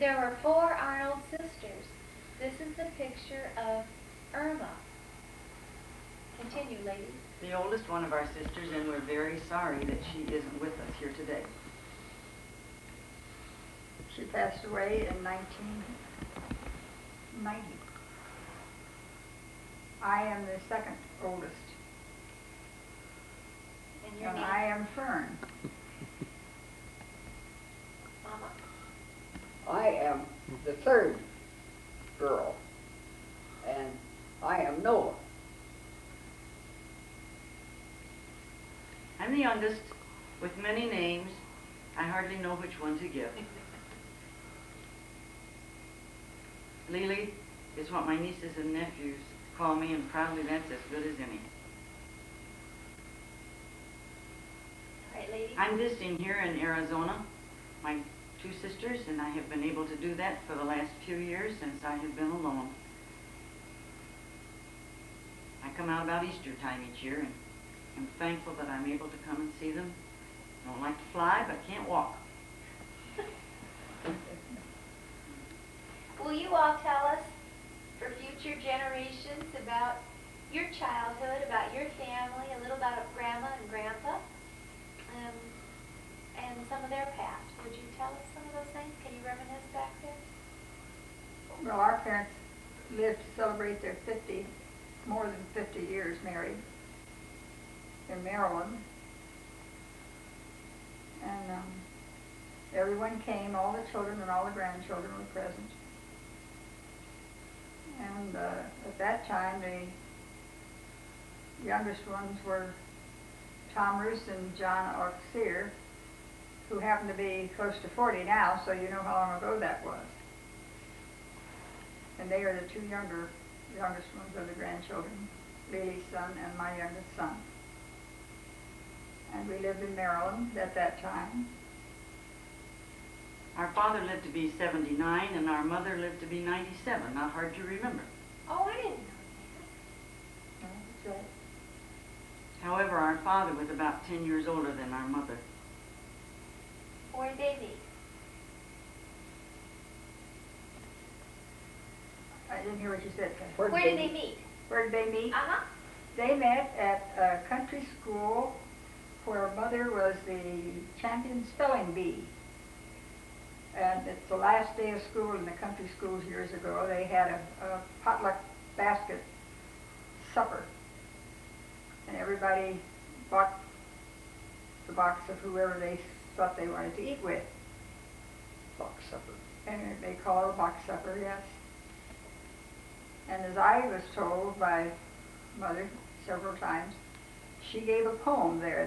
There were 4 Arnold sisters. This is the picture of Irma. Continue, ladies. The oldest one of our sisters, and we're very sorry that she isn't with us here today. She passed away in 1990. I am the second oldest. And your And name? I am Fern. Mama? I am the third girl, and I am Nola. I'm the youngest, with many names. I hardly know which one to give. Lily is what my nieces and nephews call me, and probably that's as good as any. All right, ladies. I'm visiting here in Arizona, my 2 sisters, and I have been able to do that for the last few years since I have been alone. I come out about Easter time each year, and I'm thankful that I'm able to come and see them. I don't like to fly, but can't walk. Will you all tell us, for future generations, about your childhood, about your family, a little about Grandma and Grandpa, and some of their past? Would you tell us some of those things? Can you reminisce back there? Well, our parents lived to celebrate their more than 50 years married in Maryland. And everyone came, all the children and all the grandchildren were present. And at that time, the youngest ones were Tom Roos and John Auxier, who happen to be close to 40 now, so you know how long ago that was. And they are the 2 youngest ones of the grandchildren, Lily's son and my youngest son. And we lived in Maryland at that time. Our father lived to be 79, and our mother lived to be 97. Not hard to remember. Oh, I didn't know that. That's right. However, our father was about 10 years older than our mother. Where did they meet? I didn't hear what you said, Kathy. Where did they meet? Where did they meet? Uh-huh. They met at a country school where Mother was the champion spelling bee. And it's the last day of school in the country schools years ago. They had a potluck basket supper. And everybody bought the box of whoever they thought they wanted to eat with. Box supper. And they call it a box supper, yes. And as I was told by Mother several times, she gave a poem there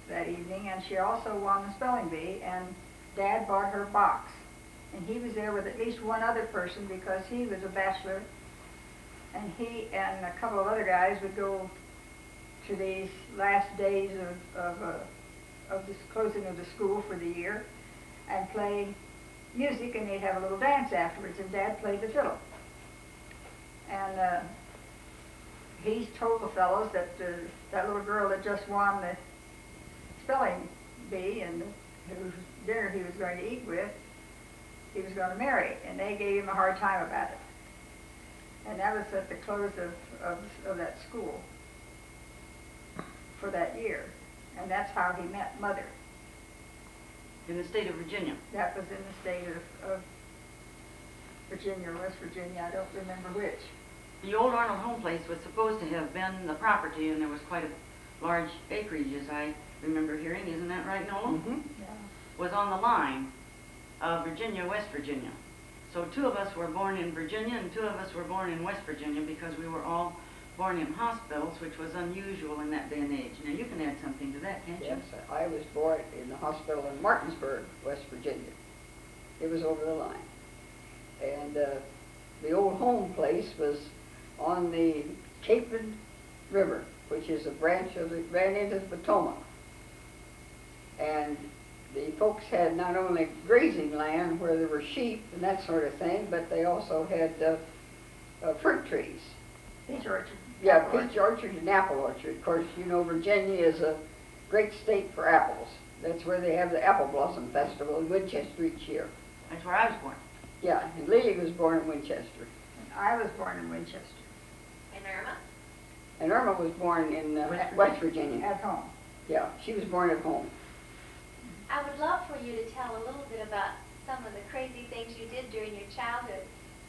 that evening, and she also won the spelling bee, and Dad bought her a box. And he was there with at least one other person because he was a bachelor, and he and a couple of other guys would go to these last days of this closing of the school for the year and play music, and they'd have a little dance afterwards, and Dad played the fiddle. And he told the fellows that that little girl that just won the spelling bee and whose dinner he was going to eat with, he was going to marry, and they gave him a hard time about it. And that was at the close of that school for that year. And that's how he met Mother. In the state of Virginia. That was in the state of Virginia or West Virginia, I don't remember which. The old Arnold home place was supposed to have been the property, and there was quite a large acreage, as I remember hearing. Isn't that right, Nola? Mm-hmm. Yeah. Was on the line of Virginia, West Virginia. So 2 of us were born in Virginia, and 2 of us were born in West Virginia because we were all born in hospitals, which was unusual in that day and age. Now, you can add something to that, can't you? Yes, I was born in the hospital in Martinsburg, West Virginia. It was over the line. And the old home place was on the Chapin River, which is a branch of ran into the Potomac. And the folks had not only grazing land where there were sheep and that sort of thing, but they also had fruit trees. Peach orchard. Yeah, peach orchard and apple orchard. Of course, you know Virginia is a great state for apples. That's where they have the Apple Blossom Festival in Winchester each year. That's where I was born. Yeah, and Lily was born in Winchester. I was born in Winchester, And Irma? And Irma was born in West Virginia. at home. Yeah, she was born at home. I would love for you to tell a little bit about some of the crazy things you did during your childhood.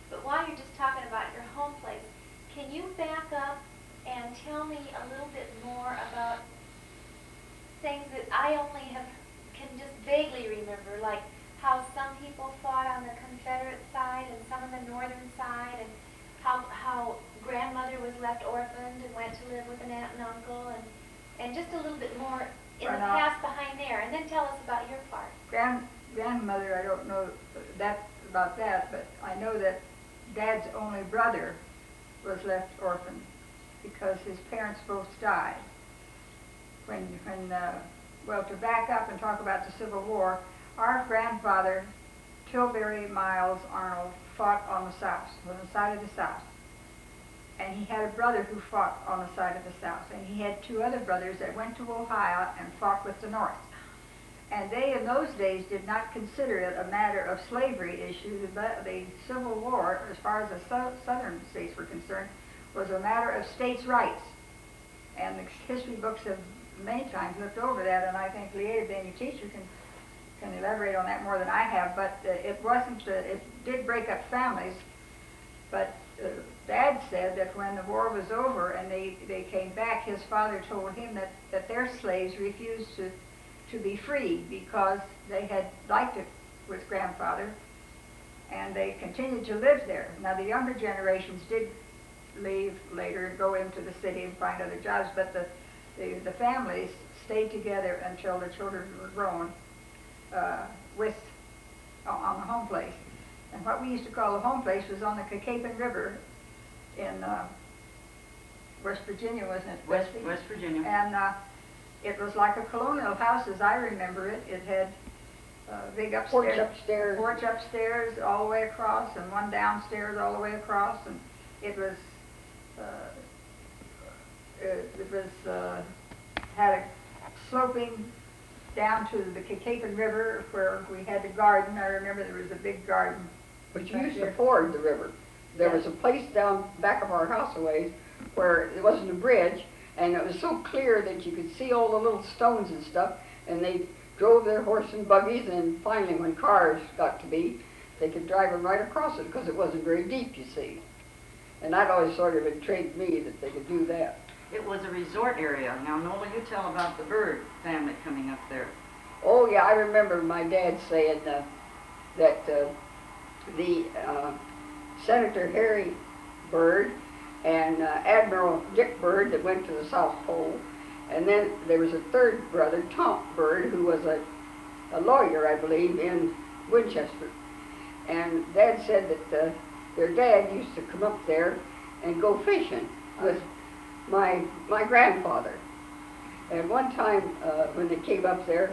But while you're just talking about your home place, can you back up and tell me a little bit more about things that I only can just vaguely remember, like how some people fought on the Confederate side and some on the northern side, and how grandmother was left orphaned and went to live with an aunt and uncle, and just a little bit more in the past behind there, and then tell us about your part. Grandmother, I don't know about that, but I know that Dad's only brother was left orphaned because his parents both died. Well, to back up and talk about the Civil War, our grandfather, Tilbury Miles Arnold, fought on the side of the South. And he had a brother who fought on the side of the South. And he had two other brothers that went to Ohio and fought with the North. And they, in those days, did not consider it a matter of slavery issue. The Civil War, as far as the southern states were concerned, was a matter of states' rights. And the history books have many times looked over that, and I think Leah, being a teacher, can elaborate on that more than I have. But it did break up families. But Dad said that when the war was over and they came back, his father told him that their slaves refused to be free because they had liked it with grandfather, and they continued to live there. Now the younger generations did leave later and go into the city and find other jobs, but the families stayed together until the children were grown on the home place. And what we used to call the home place was on the Cacapon River in West Virginia, wasn't it? West Virginia. And it was like a colonial house as I remember it. It had big porch upstairs all the way across, and one downstairs all the way across, and it was had a sloping down to the Cacapon River where we had the garden. I remember there was a big garden. But you used to ford the river. There was a place down back of our house a ways where there wasn't a bridge, and it was so clear that you could see all the little stones and stuff, and they drove their horse and buggies, and finally when cars got to be, they could drive them right across it because it wasn't very deep, you see. And that always sort of intrigued me that they could do that. It was a resort area. Now, Nola, you tell about the Byrd family coming up there. Oh, yeah, I remember my dad saying that the Senator Harry Byrd and Admiral Dick Byrd that went to the South Pole, and then there was a third brother, Tom Byrd, who was a lawyer, I believe, in Winchester. And Dad said that their dad used to come up there and go fishing with my grandfather. And one time when they came up there,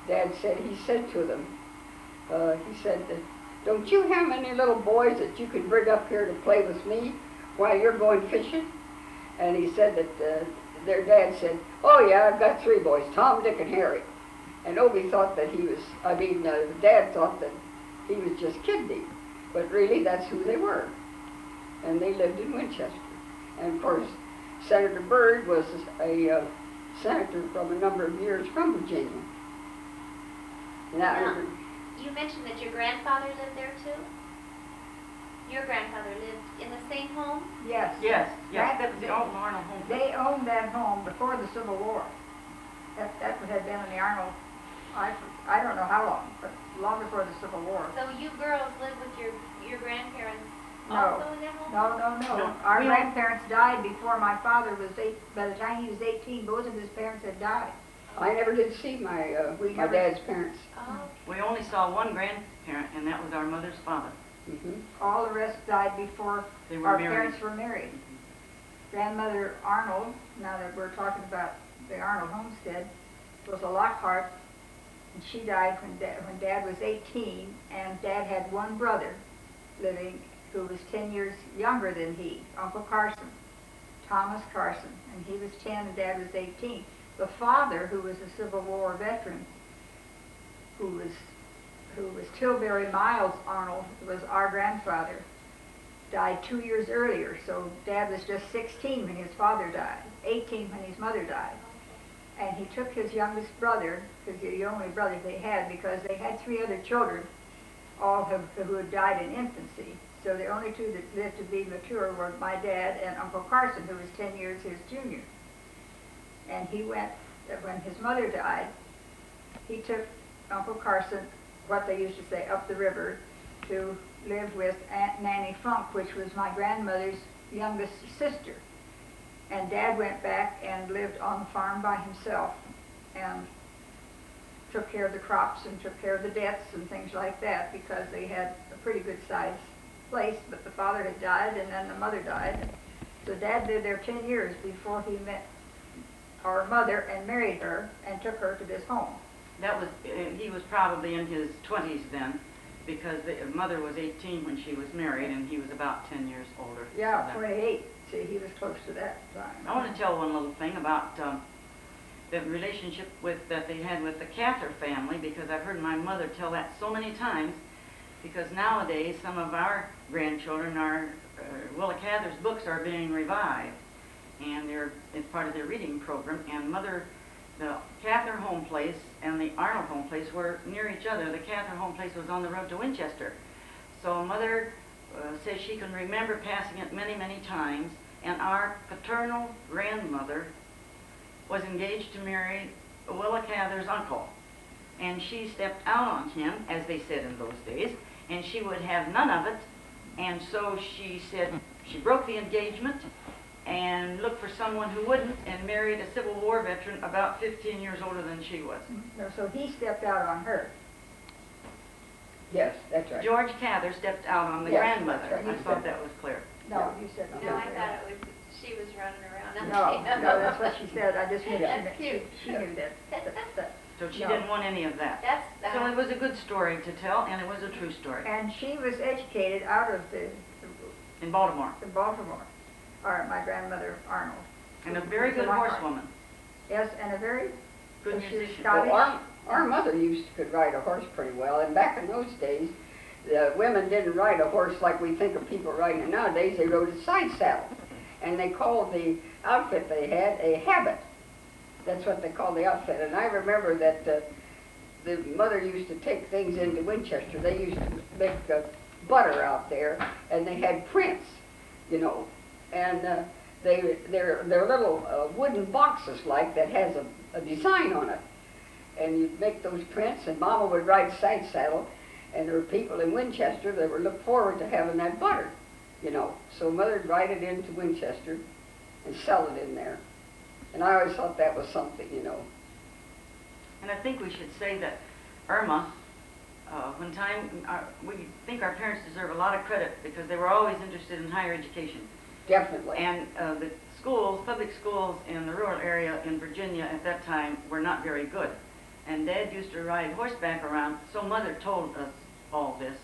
Dad said, he said to them, he said, don't you have any little boys that you can bring up here to play with me while you're going fishing? And he said that their dad said, oh yeah, I've got 3 boys, Tom, Dick, and Harry. And Obie thought that Dad thought that he was just kidding, but really that's who they were. And they lived in Winchester. And of course, Senator Byrd was a senator from a number of years from Virginia. Now, you mentioned that your grandfather lived there too? Your grandfather lived in the same home? Yes. Yes, that was the Alton Arnold home. They owned that home before the Civil War. That had been in the Arnold, I don't know how long, but long before the Civil War. So you girls lived with your grandparents No. also in that home? No. Our grandparents died before my father was 8. By the time he was 18, both of his parents had died. I never did see my dad's parents. Oh, We only saw one grandparent, and that was our mother's father. Mm-hmm. All the rest died before They were our married. parents were married. Grandmother Arnold, now that we're talking about the Arnold homestead, was a Lockhart, and she died when Dad was 18, and Dad had one brother living who was 10 years younger than he, Uncle Carson, Thomas Carson, and he was 10 and Dad was 18. The father, who was a Civil War veteran, who was who was Tilbury Miles Arnold, was our grandfather, died 2 years earlier. So Dad was just 16 when his father died, 18 when his mother died. And he took his youngest brother, because the only brother they had, because they had 3 other children, all who had died in infancy. So the only 2 that lived to be mature were my dad and Uncle Carson, who was 10 years his junior. And he went, when his mother died, he took Uncle Carson, what they used to say, up the river, to live with Aunt Nanny Funk, which was my grandmother's youngest sister. And Dad went back and lived on the farm by himself and took care of the crops and took care of the debts and things like that, because they had a pretty good sized place, but the father had died and then the mother died. So Dad lived there 10 years before he met our mother and married her and took her to this home. That was, he was probably in his 20s then, because the mother was 18 when she was married, and he was about 10 years older. Yeah, So 28. See, he was close to that time. I want to tell one little thing about the relationship that they had with the Cather family, because I've heard my mother tell that so many times, because nowadays some of our grandchildren are, Willa Cather's books are being revived, and it's part of their reading program, and the Cather home place and the Arnold home place were near each other. The Cather home place was on the road to Winchester. So Mother says she can remember passing it many, many times, and our paternal grandmother was engaged to marry Willa Cather's uncle. And she stepped out on him, as they said in those days, and she would have none of it. And so she said she broke the engagement and looked for someone who wouldn't, and married a Civil War veteran about 15 years older than she was. No, so he stepped out on her. Yes, that's right. George Cather stepped out on the Yes, grandmother. that's right. I thought that was clear. No, you said No, I thought it was, she was running around. No, no, that's what she said. I just knew That's she, cute. she knew that. So she No. didn't want any of that. That's, So it was a good story to tell, and it was a true story. And she was educated out of In Baltimore. the Baltimore, or my grandmother Arnold. And a very good horsewoman. Yes, and a very Good she was musician. Scottish. Well, our mother could ride a horse pretty well, and back in those days, the women didn't ride a horse like we think of people riding it nowadays. They rode a side saddle, and they called the outfit they had a habit. That's what they called the outfit. And I remember that the mother used to take things into Winchester. They used to make butter out there, and they had prints, you know, and they're little wooden boxes like that has a design on it. And you'd make those prints, and Mama would ride side saddle, and there were people in Winchester that would look forward to having that butter, you know. So Mother'd ride it into Winchester and sell it in there. And I always thought that was something, you know. And I think we should say that Irma, we think our parents deserve a lot of credit, because they were always interested in higher education. Definitely. And the schools, public schools in the rural area in Virginia at that time were not very good. And Dad used to ride horseback around, so Mother told us all this.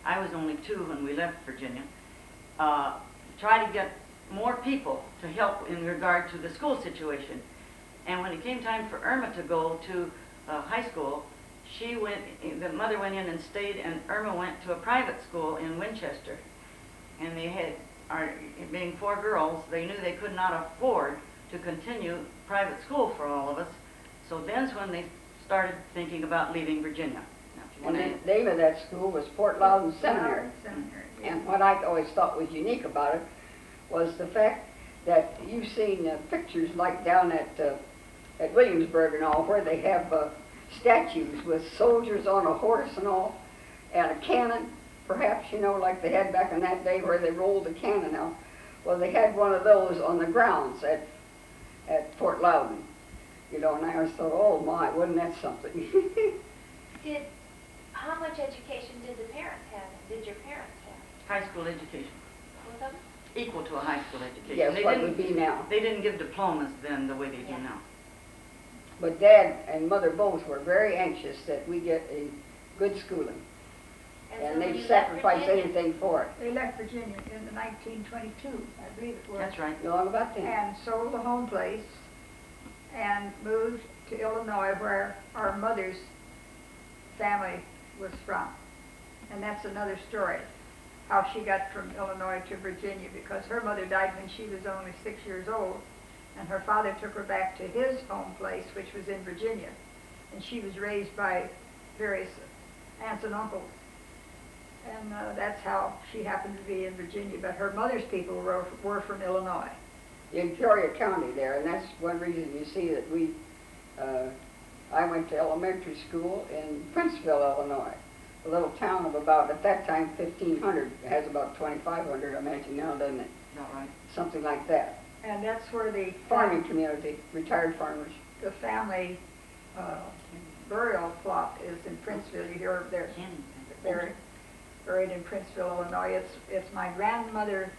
I was only 2 when we left Virginia. Try to get more people to help in regard to the school situation. And when it came time for Irma to go to high school, the mother went in and stayed, and Irma went to a private school in Winchester. And they had, being 4 girls, they knew they could not afford to continue private school for all of us. So then's when they started thinking about leaving Virginia. Now, if you And wanna- the name of that school was Fort Loudon Seminary. Seminary. And what I always thought was unique about it was the fact that you've seen pictures like down at Williamsburg and all, where they have statues with soldiers on a horse and all, and a cannon, perhaps, you know, like they had back in that day where they rolled the cannon out. Well, they had one of those on the grounds at Fort Loudon, you know, and I always thought, oh my, wasn't that something? How much education did the parents have? Did your parents have? High school education, Both of them? equal to a high school education. Yes, They what didn't- would be now. They didn't give diplomas then the way they do Yeah. now. But Dad and Mother both were very anxious that we get a good schooling, And so and when they'd you sacrifice left Virginia, anything for it. They left Virginia in the 1922, I believe it was. That's right. You know about that? And sold the home place and moved to Illinois, where our mother's family was from. And that's another story, how she got from Illinois to Virginia, because her mother died when she was only 6 years old, and her father took her back to his home place, which was in Virginia. And she was raised by various aunts and uncles. And that's how she happened to be in Virginia. But her mother's people were from Illinois. In Peoria County there, and that's one reason you see that I went to elementary school in Princeville, Illinois, a little town of about, at that time, 1,500. It has about 2,500, I imagine now, doesn't it? Is that right? Something like that. And that's where the Farming community, retired farmers. the family burial plot is in Princeville. You hear they're buried in Princeville, Illinois. It's my grandmother,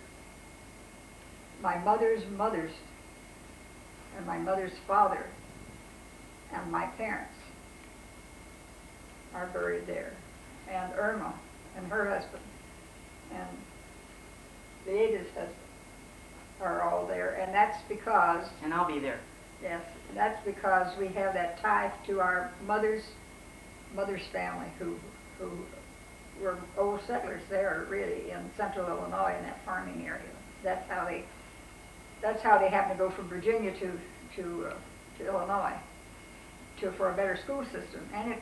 my mother's mother's, and my mother's father, and my parents are buried there, and Irma and her husband, and the Ada's husband are all there, and that's because, And I'll be there. yes, that's because we have that tie to our mother's family, who were old settlers there, really, in central Illinois, in that farming area. That's how they happened to go from Virginia to Illinois for a better school system, and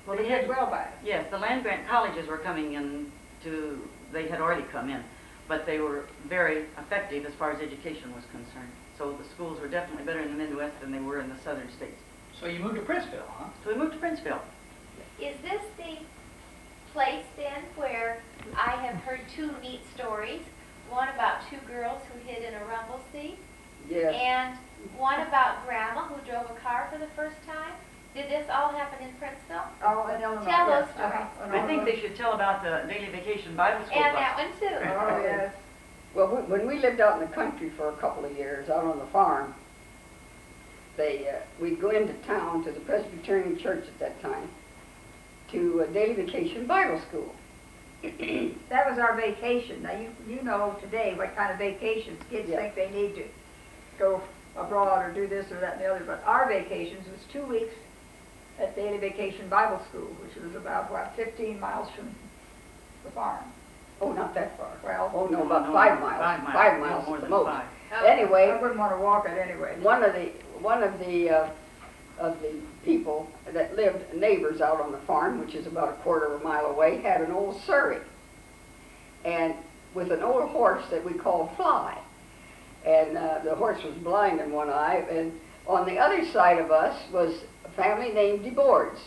Well, they they did had- well by it. Yes, the land-grant colleges were coming in they had already come in, but they were very effective as far as education was concerned. So the schools were definitely better in the Midwest than they were in the southern states. So you moved to Princeville, huh? So we moved to Princeville. Is this the place then where I have heard two neat stories? One about two girls who hid in a rumble seat, Yes. and one about Grandma who drove a car for the first time. Did this all happen in Princeville? Oh, in Illinois. Tell yes, those stories. I think they should tell about the Daily Vacation Bible School And bus. that one too. Oh, yes. Well, when we lived out in the country for a couple of years, out on the farm, we'd go into town to the Presbyterian Church at that time to a Daily Vacation Bible School. That was our vacation. Now, you know today what kind of vacations kids Yeah. think they need to go abroad or do this or that and the other, but our vacations was 2 weeks at Daily Vacation Bible School, which was about, 15 miles from the farm. Oh, not that far. Well, Oh, no, No, about no, 5 miles. 5 miles. 5 No miles more at the than most. 5. Oh. I Anyway, wouldn't want to walk it anyway. one of the people that lived, neighbors out on the farm, which is about a quarter of a mile away, had an old surrey, and with an old horse that we called Fly, and the horse was blind in one eye, and on the other side of us was a family named DeBoards,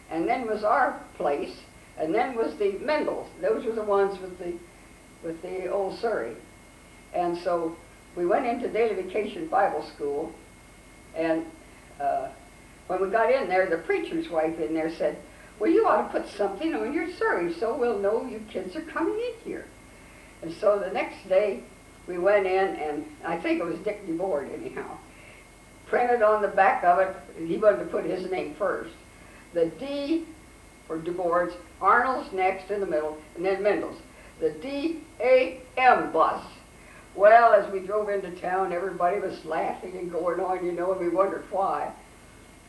and then was our place, and then was the Mendels. Those were the ones with the old surrey. And so we went into Daily Vacation Bible School, and when we got in there, the preacher's wife in there said, "Well, you ought to put something on your surrey so we'll know you kids are coming in here." And so the next day we went in, and I think it was Dick DeBoard anyhow, printed on the back of it, he wanted to put his name first, the D for DeBoard's, Arnold's next in the middle, and then Mendel's, the D-A-M bus. Well, as we drove into town, everybody was laughing and going on, and we wondered why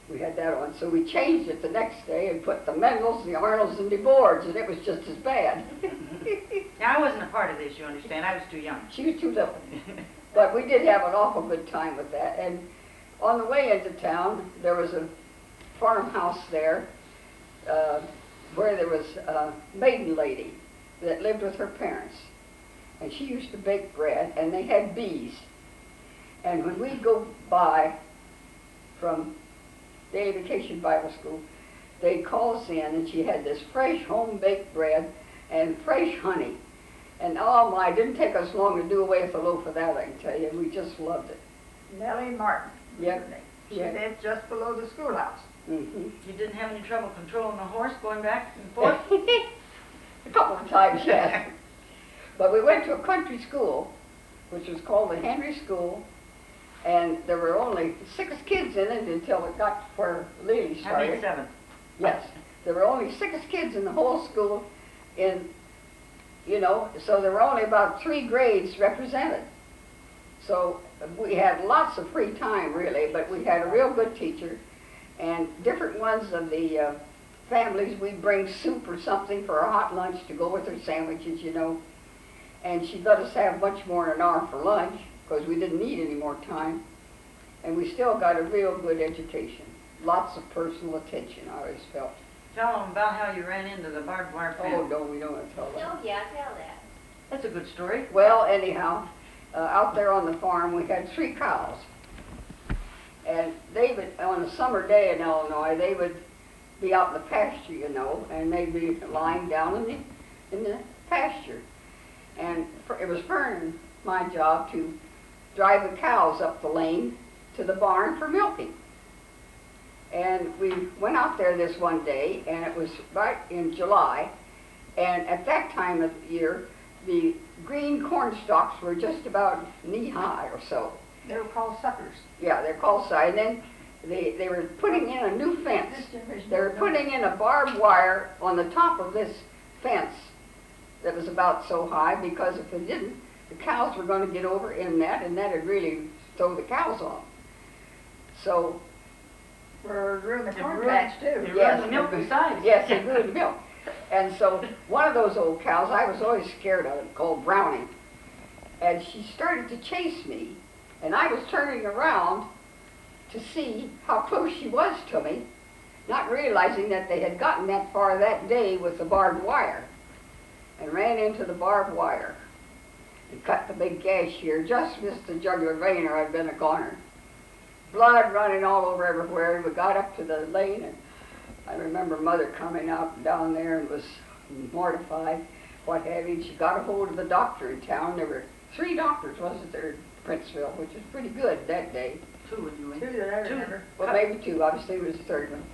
we had that on. So we changed it the next day and put the Mendels, the Arnolds, and DeBoards, and it was just as bad. Now, I wasn't a part of this, you understand. I was too young. She was too little. But we did have an awful good time with that. And on the way into town, there was a farmhouse there where there was a maiden lady that lived with her parents. And she used to bake bread, and they had bees. And when we go by from Daily Vacation Bible School, they'd call us in, and she had this fresh home-baked bread and fresh honey. And oh my, it didn't take us long to do away with a loaf of that, I can tell you. We just loved it. Nellie Martin. was Yep. her name. She Yep. lived just below the schoolhouse. Mm-hmm. You didn't have any trouble controlling the horse going back and forth? A couple of times, yes. But we went to a country school, which was called the Henry School, and there were only 6 kids in it until it got to where Lily I started. made 7. Yes, there were only 6 kids in the whole school, so there were only about 3 grades represented. So we had lots of free time, really, but we had a real good teacher, and different ones of the families, we'd bring soup or something for our hot lunch to go with our sandwiches, you know. And she let us have much more than an hour for lunch because we didn't need any more time. And we still got a real good education. Lots of personal attention, I always felt. Tell them about how you ran into the barbed wire fence. Oh, no, we don't want to tell that. Oh, yeah, tell that. That's a good story. Well, anyhow, out there on the farm, we had 3 cows. And they would, on a summer day in Illinois, they would be out in the pasture, you know, and they'd be lying down in the pasture. And it was Fern and my job to drive the cows up the lane to the barn for milking. And we went out there this one day, and it was right in July, and at that time of the year, the green corn stalks were just about knee-high or so. They were called suckers. Yeah, they're called side. And then they were putting in a new fence. They were putting in a barbed wire on the top of this fence that was about so high, because if it didn't, the cows were going to get over in that, and that would really throw the cows off. So, For ruin the They corn ruined- patch too. they ruined the milk besides. Yes, they ruined milk. And so one of those old cows, I was always scared of it, called Brownie. And she started to chase me, and I was turning around to see how close she was to me, not realizing that they had gotten that far that day with the barbed wire, and ran into the barbed wire and cut the big gash here, just missed the jugular vein, or I'd been a goner. Blood running all over everywhere. We got up to the lane, and I remember Mother coming out down there and was mortified, what have you. She got a hold of the doctor in town. There were 3 doctors, wasn't there, in Princeville, which was pretty good that day. 2 anyway. 2 that I remember. Well, maybe 2. Obviously, it was the 3rd one.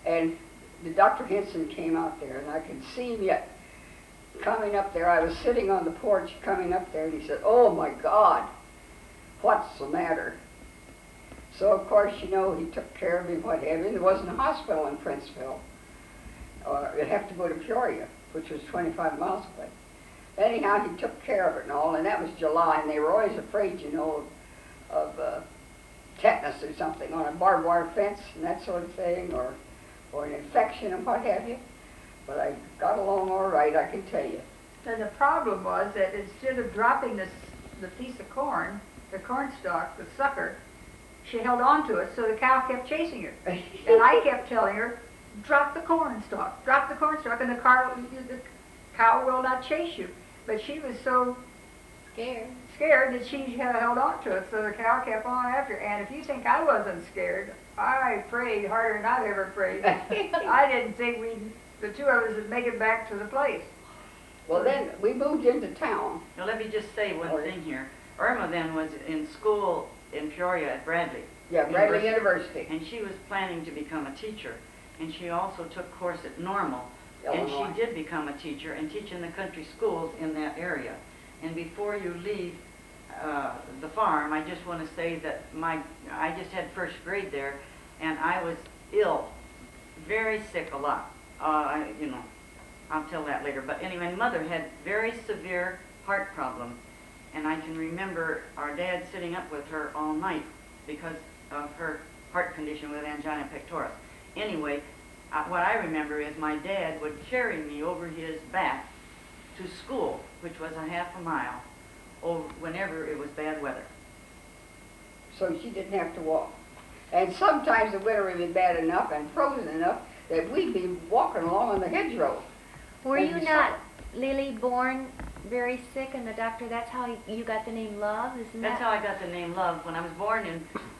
And the Dr. Henson came out there, and I could see him yet coming up there. I was sitting on the porch coming up there, and he said, "Oh, my God, what's the matter?" So, of course, you know, he took care of me, what have you. There wasn't a hospital in Princeville. You'd have to go to Peoria, which was 25 miles away. Anyhow, he took care of it and all, and that was July, and they were always afraid, you know, of tetanus or something on a barbed wire fence and that sort of thing, or an infection and what have you. But I got along all right, I can tell you. And the problem was that instead of dropping the piece of corn, the corn stalk, the sucker, she held on to it, so the cow kept chasing her. And I kept telling her, drop the corn stalk, and the cow will not chase you. But she was so scared that she held on to it, so the cow kept on after her. And if you think I wasn't scared, I prayed harder than I've ever prayed. I didn't think the 2 of us would make it back to the place. Well, then we moved into town. Now, let me just say one thing here. Irma then was in school in Peoria at Bradley. Yeah, Bradley University. And she was planning to become a teacher. And she also took course at Normal. And Illinois. she did become a teacher and teach in the country schools in that area. And before you leave the farm, I just want to say that I just had 1st grade there, and I was ill, very sick a lot. You know, I'll tell that later. But anyway, Mother had very severe heart problems. And I can remember our dad sitting up with her all night because of her heart condition with angina pectoris. Anyway, what I remember is my dad would carry me over his back to school, which was a half a mile, whenever it was bad weather. So she didn't have to walk. And sometimes the winter would be bad enough and frozen enough that we'd be walking along on the hedgerow. Were And you we not, saw- Lily, born very sick, and the doctor, that's how you got the name Love? Isn't That's that? how I got the name Love. When I was born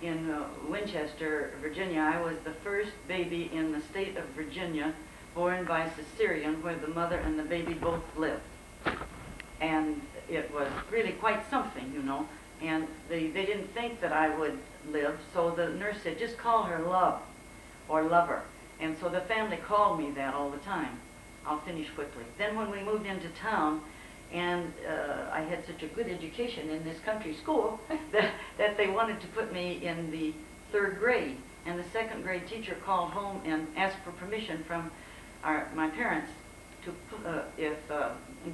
in Winchester, Virginia, I was the first baby in the state of Virginia born by cesarean, where the mother and the baby both lived. And it was really quite something, you know. And they didn't think that I would live, so the nurse said, just call her Love or Lover. And so the family called me that all the time. I'll finish quickly. Then when we moved into town, and I had such a good education in this country school that they wanted to put me in the 3rd grade. And the 2nd grade teacher called home and asked for permission from my parents to if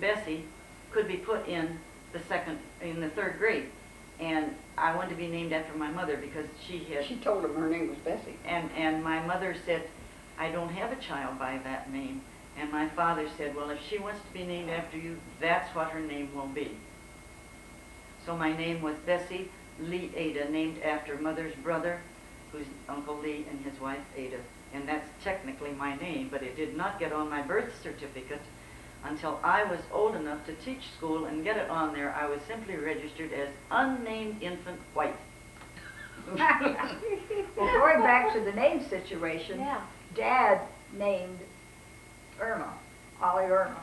Bessie could be put in the 3rd grade. And I wanted to be named after my mother because she had. She told him her name was Bessie. And my mother said, I don't have a child by that name. And my father said, well, if she wants to be named after you, that's what her name will be. So my name was Bessie Lee Ada, named after Mother's brother, who's Uncle Lee, and his wife Ada. And that's technically my name, but it did not get on my birth certificate until I was old enough to teach school and get it on there. I was simply registered as unnamed infant White. Well, going back to the name situation, Yeah. Dad named Irma, Ollie Irma.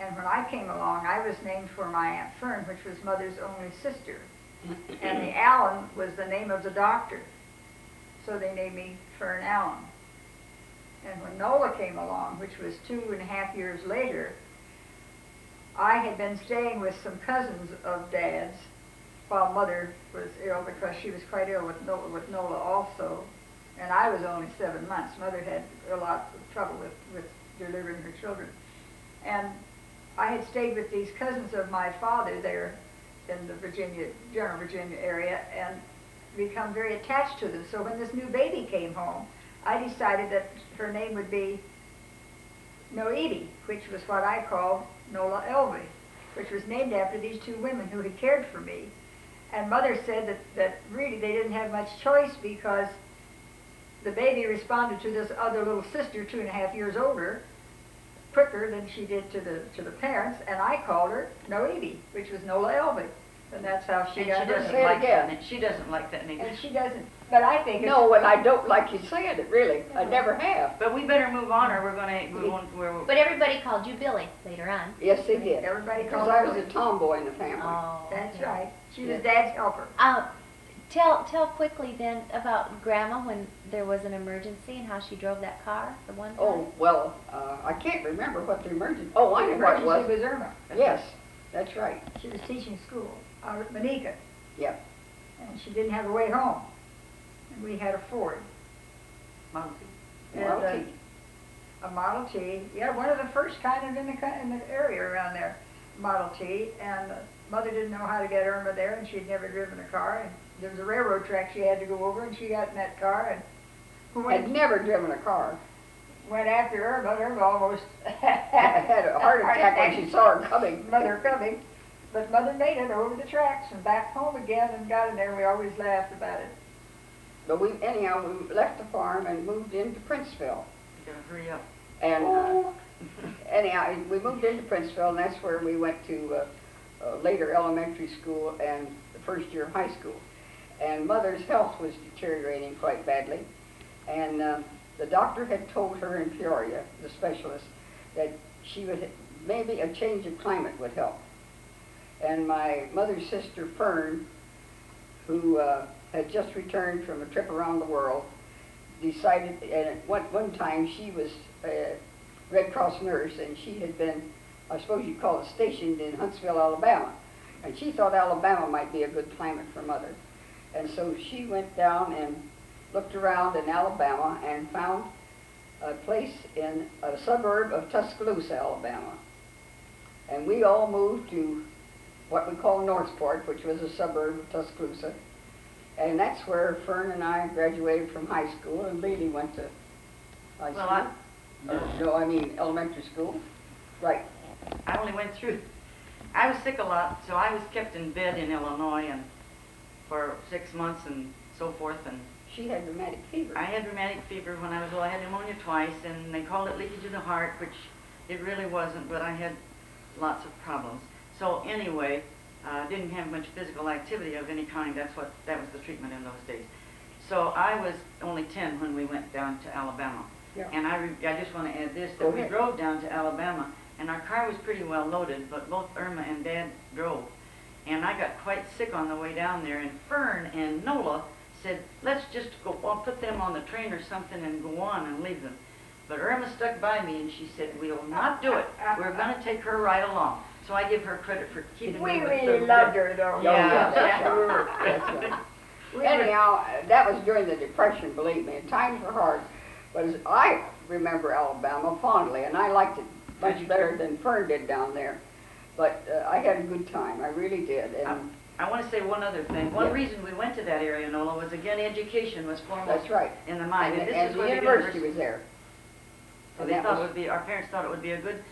And when I came along, I was named for my Aunt Fern, which was Mother's only sister. And the Allen was the name of the doctor. So they named me Fern Allen. And when Nola came along, which was 2.5 years later, I had been staying with some cousins of Dad's while Mother was ill, because she was quite ill with Nola also. And I was only 7 months. Mother had a lot of trouble with delivering her children. And I had stayed with these cousins of my father there in the general Virginia area, and become very attached to them. So when this new baby came home, I decided that her name would be Noedi, which was what I called Nola Elvey, which was named after these two women who had cared for me. And Mother said that really they didn't have much choice, because the baby responded to this other little sister, 2.5 years older, quicker than she did to the parents, and I called her Noedi, which was Nola Elvey. And that's how she And got she her doesn't name. like again. that name. She doesn't like that name. And she doesn't, but I think it's... No, and I don't like you saying it, really. I never have. But we better move on, or we're But everybody called you Billy later on. Yes, they did. Everybody Because called I her was a Billy. tomboy in the family. Oh, That's okay. right. She was Yeah. Dad's helper. Tell quickly then about Grandma when there was an emergency and how she drove that car the one time. Oh, well, I can't remember what the emergency... Oh, I know what it Emergency was. was Irma. Yes, that's right. She was teaching school out at Manica. Yep. And she didn't have a way home. And we had a Ford. Model T. And, Model T. A Model T. Yeah, one of the first kind of in the area around there. Model T. And Mother didn't know how to get Irma there, and she'd never driven a car. And there was a railroad track she had to go over, and she got in that car and Had never driven a car. went after Irma. Irma almost Had a heart attack when she saw her coming. Mother coming. But Mother made it over the tracks and back home again and got in there. We always laughed about it. But anyhow, we left the farm and moved into Princeville. You gotta hurry up. And anyhow, we moved into Princeville, and that's where we went to later elementary school and the first year of high school. And Mother's health was deteriorating quite badly. And the doctor had told her in Peoria, the specialist, that she would, maybe a change of climate would help. And my mother's sister, Fern, who had just returned from a trip around the world, decided, and at one time she was a Red Cross nurse, and she had been, I suppose you'd call it, stationed in Huntsville, Alabama. And she thought Alabama might be a good climate for Mother. And so she went down and looked around in Alabama and found a place in a suburb of Tuscaloosa, Alabama. And we all moved to what we call Northport, which was a suburb of Tuscaloosa. And that's where Fern and I graduated from high school, and Lily went to high school. Well, I mean elementary school. Right. I only went through, I was sick a lot, so I was kept in bed in Illinois and for 6 months and so forth. And She had rheumatic fever. I had rheumatic fever when I was little. I had pneumonia twice, and they called it leakage of the heart, which it really wasn't, but I had lots of problems. So anyway, didn't have much physical activity of any kind. That was the treatment in those days. So I was only 10 when we went down to Alabama. Yeah. And I just want to add this, Go that we ahead. drove down to Alabama, and our car was pretty well loaded, but both Irma and Dad drove. And I got quite sick on the way down there, and Fern and Nola said, let's just go, I'll put them on the train or something and go on and leave them. But Irma stuck by me, and she said, we will not do it. We're going to take her right along. So I give her credit for keeping We me with really the loved her, though. Yeah. That's right. Anyhow, that was during the Depression, believe me, and times were hard. But as I remember Alabama fondly, and I liked it much better than Fern did down there. But I had a good time, I really did. And I want to say one other thing. One Yeah. reason we went to that area, Nola, was again education was foremost that's right. in the mind. And this is the where university was there. So And they that thought it was- would be, our parents thought it would be a good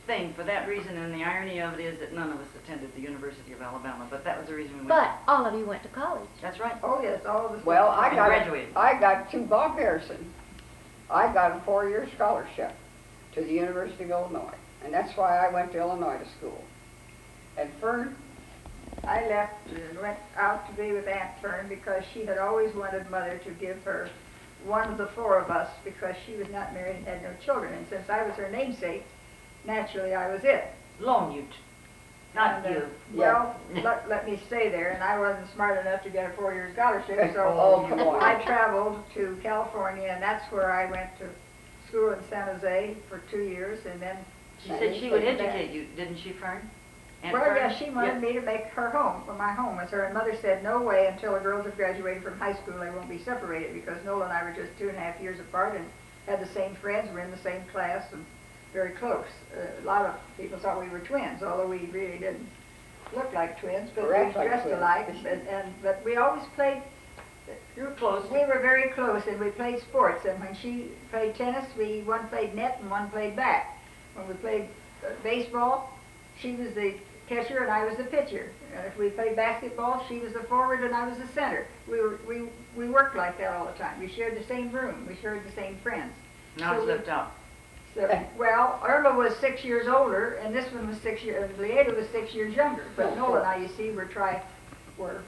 thing for that reason, and the irony of it is that none of us attended the University of Alabama, but that was the reason we went. But all of you went to college. That's right. Oh, yes, all of us. Well, I And got, graduated. I got to Bob Harrison. I got a 4-year scholarship to the University of Illinois, and that's why I went to Illinois to school. And Fern, I left and went out to be with Aunt Fern because she had always wanted Mother to give her one of the 4 of us because she was not married and had no children. And since I was her namesake, naturally I was it. Lone Ute, not And, you. Well, let me stay there, and I wasn't smart enough to get a 4-year scholarship, so Oh, come on. I traveled to California, and that's where I went to school in San Jose for 2 years, and then She said she would Back. educate you, didn't she, Fern? Aunt well, Fern? yeah, she wanted me to make her home, or my home was her, and Mother said, no way, until the girls have graduated from high school, they won't be separated, because Nola and I were just 2.5 years apart and had the same friends, were in the same class, and very close. A lot of people thought we were twins, although we really didn't look like twins, but we Or act like dressed twins. alike, but we always played, You were close. we were very close, and we played sports, and when she played tennis, one played net and one played back. When we played baseball, she was the catcher and I was the pitcher. And if we played basketball, she was the forward and I was the center. We worked like that all the time. We shared the same room. We shared the same friends. Now So it's we- left out. So, well, Irma was 6 years older, and this one was 6 years, Leada was 6 years younger. But No, Nola and I, you see, were,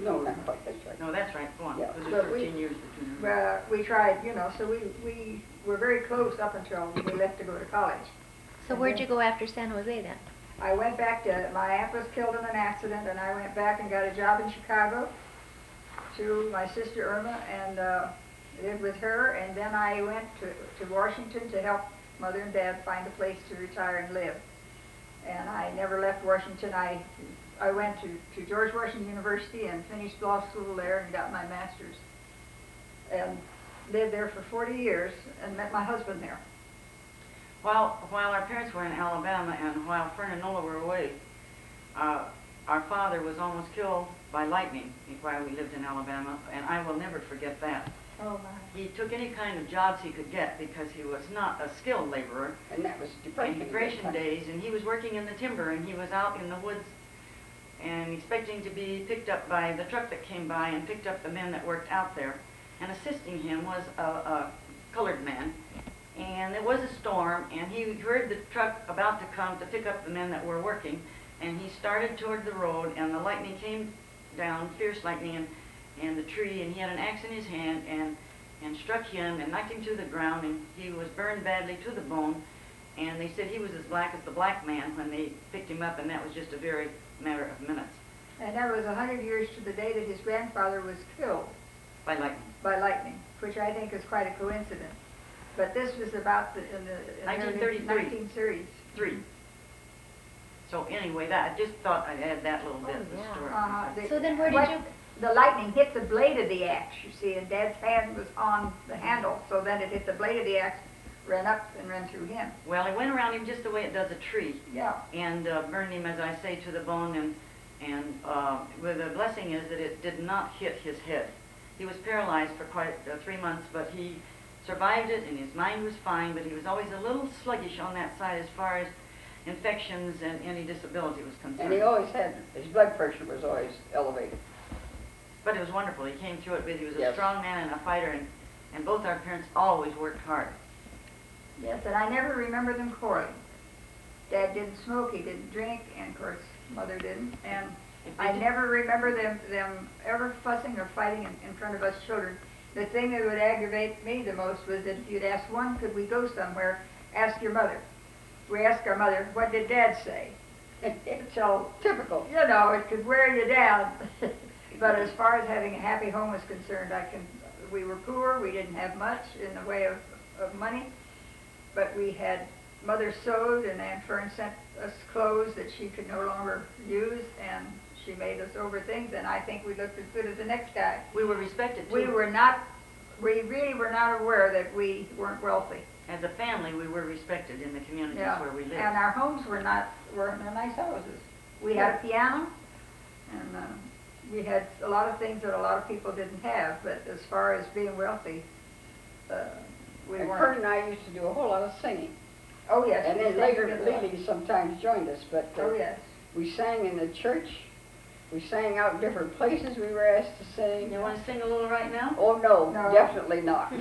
no, not quite, that's right. No, that's right, go on. Yeah. Because But there's we- 13 years between them. we tried, so we were very close up until we left to go to college. So where'd you go after San Jose then? I went back to, my aunt was killed in an accident, and I went back and got a job in Chicago to my sister Irma and lived with her, and then I went to Washington to help Mother and Dad find a place to retire and live. And I never left Washington. I went to George Washington University and finished law school there and got my master's. And lived there for 40 years and met my husband there. While our parents were in Alabama and while Fern and Nola were away, our father was almost killed by lightning while we lived in Alabama, and I will never forget that. Oh my. He took any kind of jobs he could get because he was not a skilled laborer And that was in depression. Depression days, and he was working in the timber, and he was out in the woods and expecting to be picked up by the truck that came by and picked up the men that worked out there. And assisting him was a colored man. And there was a storm, and he heard the truck about to come to pick up the men that were working, and he started toward the road, and the lightning came down, fierce lightning, and the tree, and he had an axe in his hand, and struck him and knocked him to the ground, and he was burned badly to the bone, and they said he was as black as the black man when they picked him up, and that was just a very matter of minutes And that was 100 years to the day that his grandfather was killed by lightning. by lightning, which I think is quite a coincidence. But this was about in the 1933. 1930s. 3. So anyway, I just thought I'd add that little bit Oh, to the yeah. story. So then where did you- The lightning hit the blade of the axe, you see, and Dad's hand was on the handle, so then it hit the blade of the axe, ran up and ran through him. Well, it went around him just the way it does a tree, Yeah. and burned him, as I say, to the bone, and well, the blessing is that it did not hit his head. He was paralyzed for quite 3 months, but he survived it, and his mind was fine, but he was always a little sluggish on that side as far as infections and any disability was concerned. And he always had, his blood pressure was always elevated. But it was wonderful. He came through it with, he was a Yes. strong man and a fighter, and both our parents always worked hard. Yes, and I never remember them quarreling. Dad didn't smoke, he didn't drink, and of course, Mother didn't. And If they I did- never remember them ever fussing or fighting in front of us children. The thing that would aggravate me the most was that if you'd ask one, could we go somewhere, ask your mother. We asked our mother, what did Dad say? So, Typical. it could wear you down. But as far as having a happy home is concerned, we were poor, we didn't have much in the way of money, but we had, Mother sewed and Aunt Fern sent us clothes that she could no longer use, and she made us over things, and I think we looked as good as the next guy. We were respected too. We really were not aware that we weren't wealthy. As a family, we were respected in the communities Yeah, where we lived. and our homes were nice houses. We had a piano, and we had a lot of things that a lot of people didn't have, but as far as being wealthy, we And weren't. Fern and I used to do a whole lot of singing. Oh, yes. And we then sang later, together. Lily sometimes joined us, but Oh, yes. we sang in the church. We sang out in different places we were asked to sing. You want to sing a little right now? Oh, no, No. definitely not.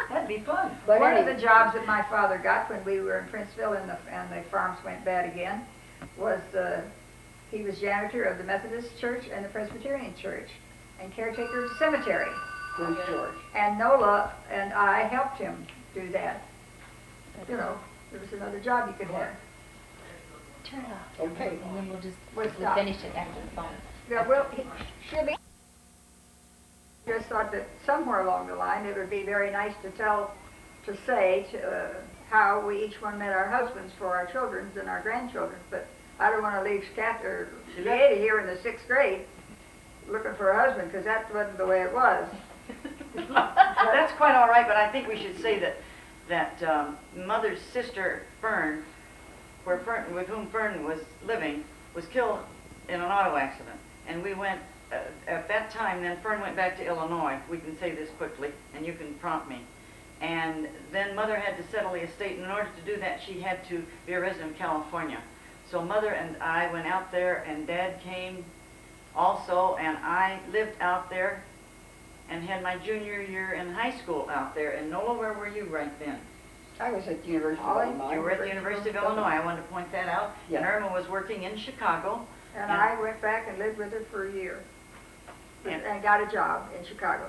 That'd be fun. But One of anyway, the jobs that my father got when we were in Princeville and the farms went bad again was he was janitor of the Methodist Church and the Presbyterian Church and caretaker of the cemetery. Prince George. And Nola and I helped him do that. You know, it was another job you could have. Turn it off. Okay. And then we'll We'll we'll stop. finish it after the phone. Yeah, well, she'll be. Just thought that somewhere along the line it would be very nice to say how we each one met our husbands for our children's and our grandchildren's, but I don't want to leave Leada here in the 6th grade looking for a husband, because that wasn't the way it was. That's quite all right, but I think we should say that Mother's sister, Fern, with whom Fern was living, was killed in an auto accident. And we went, at that time, then Fern went back to Illinois. We can say this quickly, and you can prompt me. And then Mother had to settle the estate, and in order to do that, she had to be a resident of California. So Mother and I went out there, and Dad came also, and I lived out there and had my junior year in high school out there. And Nola, where were you right then? I was at the University of Illinois. You were at the University of Illinois. I wanted to point that out. Yeah. And Irma was working in Chicago. And I went back and lived with her for a year And- and got a job in Chicago.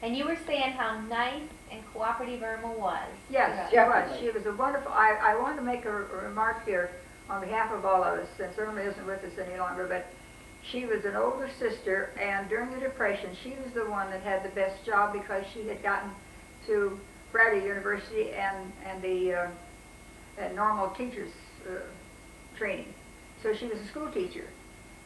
And you were saying how nice and cooperative Irma was. Yes, she was. Definitely. She was a wonderful, I want to make a remark here on behalf of all of us, since Irma isn't with us any longer, but she was an older sister, and during the Depression, she was the one that had the best job because she had gotten to Bradley University and the normal teachers training. So she was a school teacher,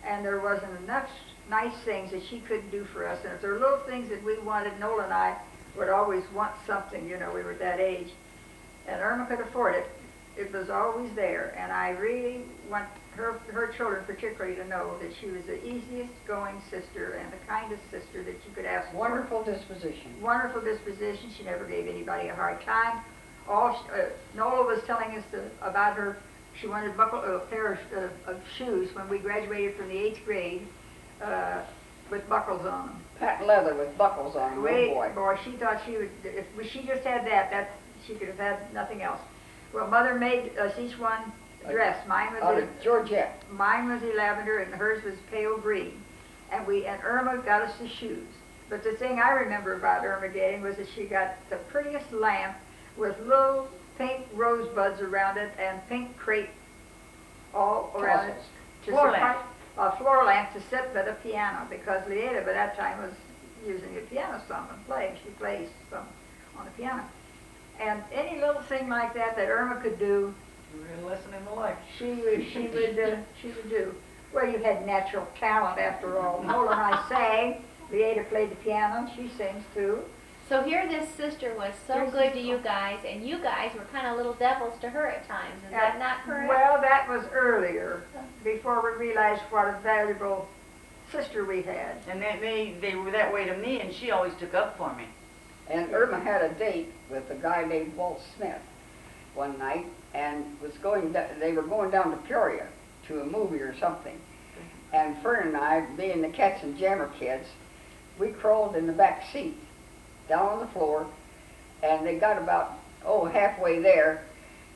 and there wasn't enough nice things that she couldn't do for us. And if there were little things that we wanted, Nola and I would always want something, you know, we were at that age. And Irma could afford it. It was always there. And I really want her children particularly to know that she was the easiest going sister and the kindest sister that you could ask for. Wonderful disposition. Wonderful disposition. She never gave anybody a hard time. Nola was telling us about her. She wanted a pair of shoes when we graduated from the 8th grade with buckles on them. Patent leather with buckles on them. Oh, boy. Boy, she thought she would, if she just had that she could have had nothing else. Well, Mother made us each one a dress. Mine Out was of Georgette. a lavender and hers was pale green. And Irma got us the shoes. But the thing I remember about Irma getting was that she got the prettiest lamp with little pink rosebuds around it and pink crepe all around it. Floor lamp. A floor lamp to sit by the piano, because Leada by that time was using a piano some and playing. She plays some on the piano. And any little thing like that Irma could do, You were a lesson in the life. she would do. Well, you had natural talent after all. Nola and I sang. Leada played the piano. She sings too. So here this sister was so Here's good this- to you guys, and you guys were kind of little devils to her at times. Is that not correct? Well, that was earlier, before we realized what a valuable sister we had. And they were that way to me, and she always took up for me. And Irma had a date with a guy named Walt Smith one night, and they were going down to Peoria to a movie or something. And Fern and I, being the Cats and Jammer kids, we crawled in the back seat, down on the floor, and they got about, halfway there,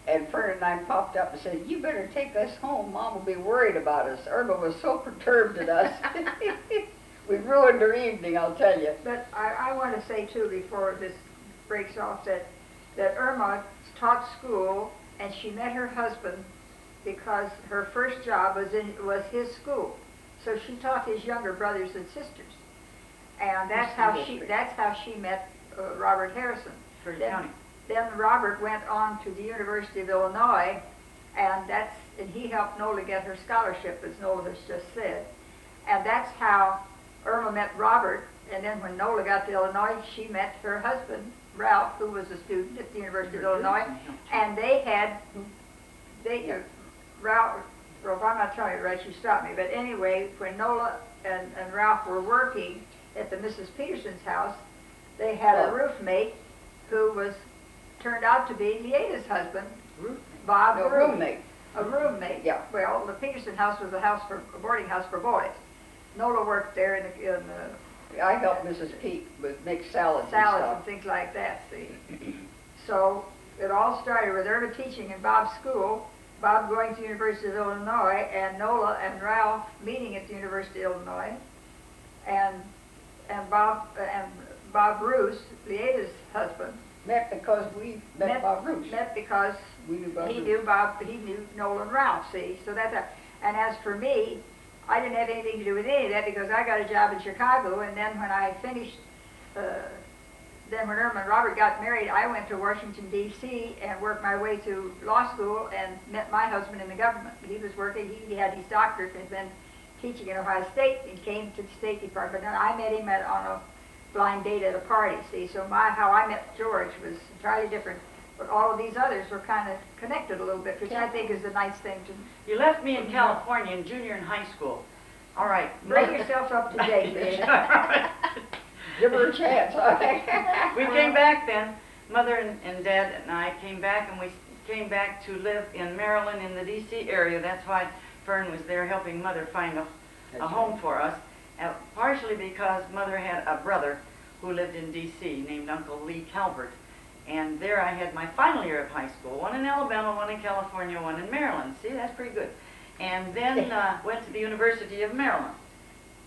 and Fern and I popped up and said, "You better take us home. Mom will be worried about us." Irma was so perturbed at us. We ruined her evening, I'll tell you. But I want to say too, before this breaks off, that Irma taught school, and she met her husband because her first job was his school. So she taught his younger brothers and sisters, and that's how she met Robert Harrison. For the Then- county. Then Robert went on to the University of Illinois, and he helped Nola get her scholarship, as Nola has just said. And that's how Irma met Robert, and then when Nola got to Illinois, she met her husband, Ralph, who was a student at the University of Illinois, and Ralph, well, if I'm not telling you right, you stop me, but anyway, when Nola and Ralph were working at the Mrs. Peterson's house, they had a roommate who was turned out to be Lieda's husband, Ruth. Bob No, Ruth. roommate. A roommate. Yeah. Well, the Peterson house was a boarding house for boys. Nola worked there in the I helped Mrs. Pete with make salads and salads stuff. and things like that, see. So it all started with Irma teaching in Bob's school, Bob going to the University of Illinois, and Nola and Ralph meeting at the University of Illinois, and Bob Bruce, Lieda's husband, Met because we met Bob Roos. met because We knew Bob he Roos. he knew Nola and Ralph, see, so that's a, and as for me, I didn't have anything to do with any of that because I got a job in Chicago, and then when I finished, then when Irma and Robert got married, I went to Washington, D.C. and worked my way through law school and met my husband in the government. He was working, he had his doctorate and had been teaching at Ohio State and came to the State Department, and I met him on a blind date at a party, see, so how I met George was entirely different. But all of these others were kind of connected a little bit, which I think is a nice thing to You left me in California in junior and high school. All right. bring yourself up to date, Lynn. Give her a chance. We came back then, Mother and Dad and I came back, and we came back to live in Maryland in the D.C. area. That's why Fern was there helping Mother find a home for us, partially because Mother had a brother who lived in D.C. named Uncle Lee Calvert. And there I had my final year of high school, one in Alabama, one in California, one in Maryland. See, that's pretty good. And then went to the University of Maryland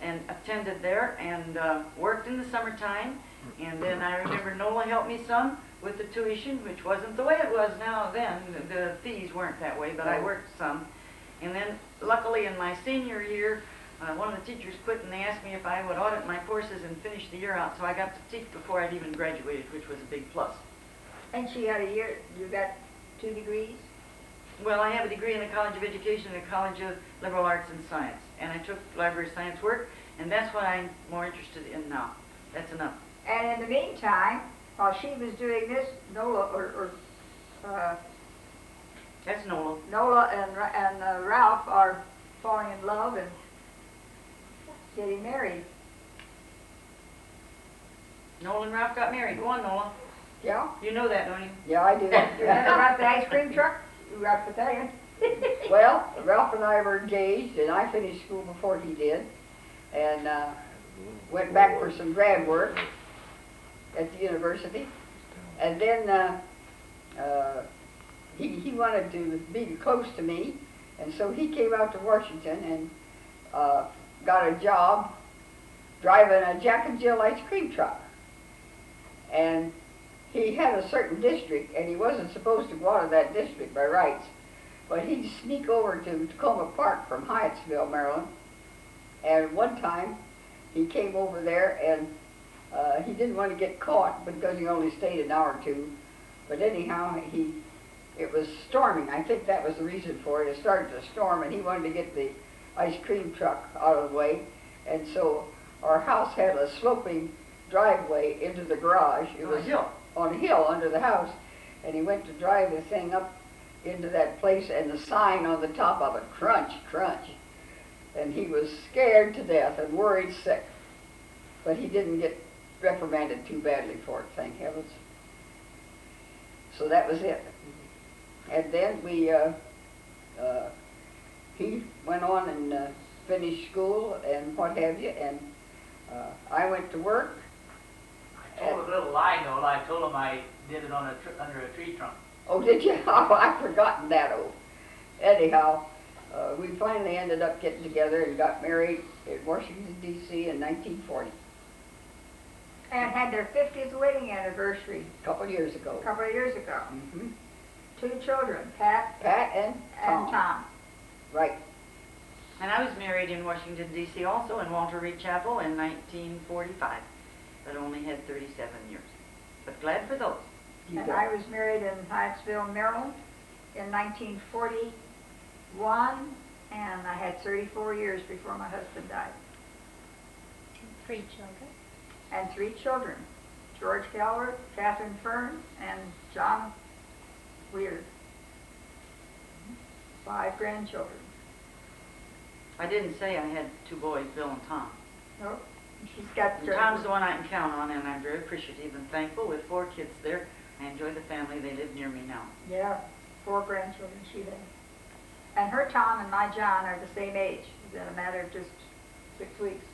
and attended there and worked in the summertime. And then I remember Nola helped me some with the tuition, which wasn't the way it was now then. The fees weren't that way, but I worked some. And then luckily in my senior year, one of the teachers quit and they asked me if I would audit my courses and finish the year out. So I got to teach before I'd even graduated, which was a big plus. And she had a year, you got 2 degrees? Well, I have a degree in the College of Education and the College of Liberal Arts and Science. And I took library science work, and that's what I'm more interested in now. That's enough. And in the meantime, while she was doing this, Nola That's Nola. and Ralph are falling in love and getting married. Nola and Ralph got married. Go on, Nola. Yeah, You know that, don't you? yeah, I do. You remember about the ice cream truck? You got to tell you. Well, Ralph and I were engaged, and I finished school before he did, and went back for some grad work at the university. And then he wanted to be close to me, and so he came out to Washington and got a job driving a Jack and Jill ice cream truck. And he had a certain district, and he wasn't supposed to go out of that district by rights, but he'd sneak over to Tacoma Park from Hyattsville, Maryland. And one time, he came over there, and he didn't want to get caught because he only stayed an hour or two. But anyhow, it was storming. I think that was the reason for it. It started to storm, and he wanted to get the ice cream truck out of the way. And so our house had a sloping driveway into the garage. It was on a hill under the house, and he went to drive the thing up into that place, and the sign on the top of it, crunch, crunch. And he was scared to death and worried sick. But he didn't get reprimanded too badly for it, thank heavens. So that was it. And then he went on and finished school and what have you, and I went to work. I told a little lie, Nola. I told him I did it on under a tree trunk. Oh, did you? Oh, I've forgotten that. Oh, anyhow, we finally ended up getting together and got married in Washington, D.C. in 1940, And had their 50th wedding anniversary a couple of years a ago. couple of years ago. Mm-hmm. 2 children, Pat Pat and and Tom. Right. And I was married in Washington, D.C. also in Walter Reed Chapel in 1945, but only had 37 years. But glad for those. You And bet. I was married in Hyattsville, Maryland in 1941, and I had 34 years before my husband died. 3 children. And 3 children, George Calvert, Catherine Fern, and John Weir. 5 grandchildren. I didn't say I had 2 boys, Bill and Tom. Nope. She's got And Tom's the one I can count on, and I'm very appreciative and thankful with 4 kids there I enjoy the family. They live near me now. Yeah, 4 grandchildren she had. And her Tom and my John are the same age, in a matter of just 6 weeks.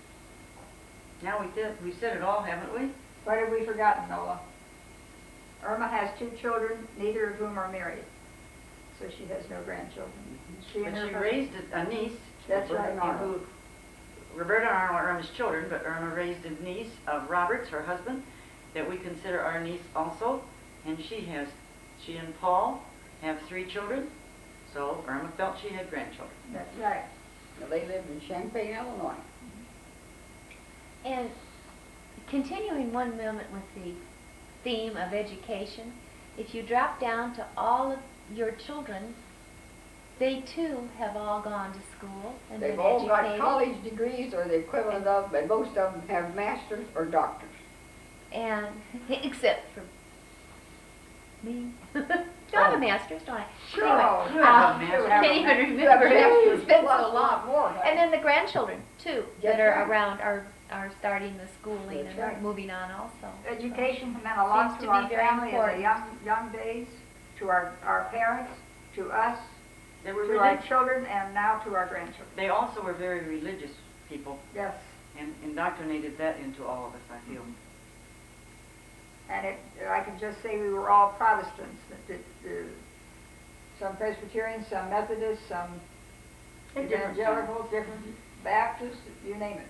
Now we said it all, haven't we? What have we forgotten, Nola? Irma has 2 children, neither of whom are married. So she has no grandchildren. She But and her she husband- raised a niece. That's right, Norma. who- Roberta and Irma are Irma's children, but Irma raised a niece of Robert's, her husband, that we consider our niece also. And she and Paul have 3 children. So Irma felt she had grandchildren. That's right. Now, they lived in Champaign, Illinois. And continuing one moment with the theme of education, if you drop down to all of your children, they too have all gone to school and They've been all got educated. college degrees or the equivalent of, and most of them have masters or doctors. And except for me. Do I have a master's, don't I? Sure. Anyway, You have a you master's. have can't a even master's. You have a remember. master's It's been plus so a long. lot more. And then the grandchildren too That's that are right. around are starting the schooling That's and right. moving on also. Education meant a lot Seems to to our be very family in the important. young days, to our parents, to us, They were to our religious. children, and now to our grandchildren. They also were very religious people Yes. and indoctrinated that into all of us, I feel. And I can just say we were all Protestants. Some Presbyterians, some Methodists, some Different evangelicals, different Baptists, you name it.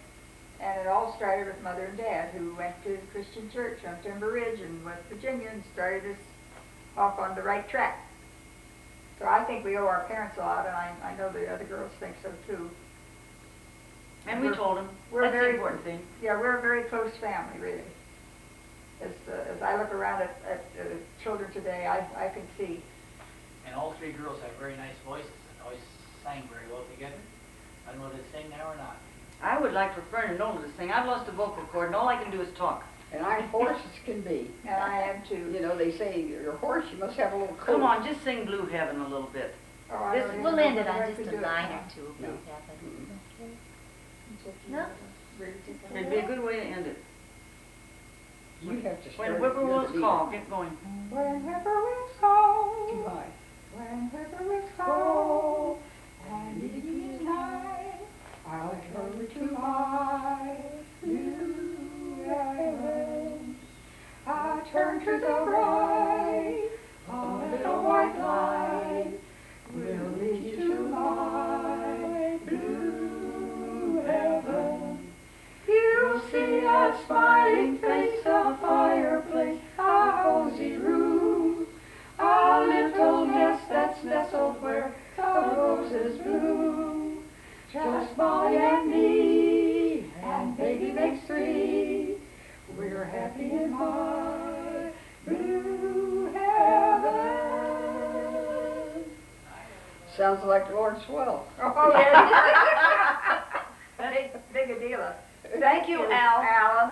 And it all started with Mother and Dad, who went to Christian Church on Timber Ridge in West Virginia and started us off on the right track. So I think we owe our parents a lot, and I know the other girls think so too. And we told them, we're that's the very- important thing. Yeah, we're a very close family, really. As I look around at children today, I can see. And all 3 girls have very nice voices and always sang very well together. I don't know if they sing now or not. I would like for Fern and Nola to sing. I've lost a vocal cord, and all I can do is talk. And I'm hoarse as can be. And I am too. You know, they say you're hoarse, you must have a little cold. Come on, just sing Blue Heaven a little bit. Oh, I This- don't even We'll know end it whether I on just could a do it line now. or two of No. Blue Heaven. No? It'd be a good way to end it. You have to start. When it whippoorwills near the call, beat. get going. When whippoorwills Too call, high. when whippoorwills call, and it is night, I'll hurry to my blue heaven. I turn to the right, a little white light will lead you to my blue heaven. You'll see a smiling face, a fireplace, a cozy room, a little nest that's nestled where the roses bloom. Just Molly and me, and baby makes 3. We're happy in my blue heaven. Sounds like Lord Swell. Oh, yeah. Big a deal. Thank you, Alan.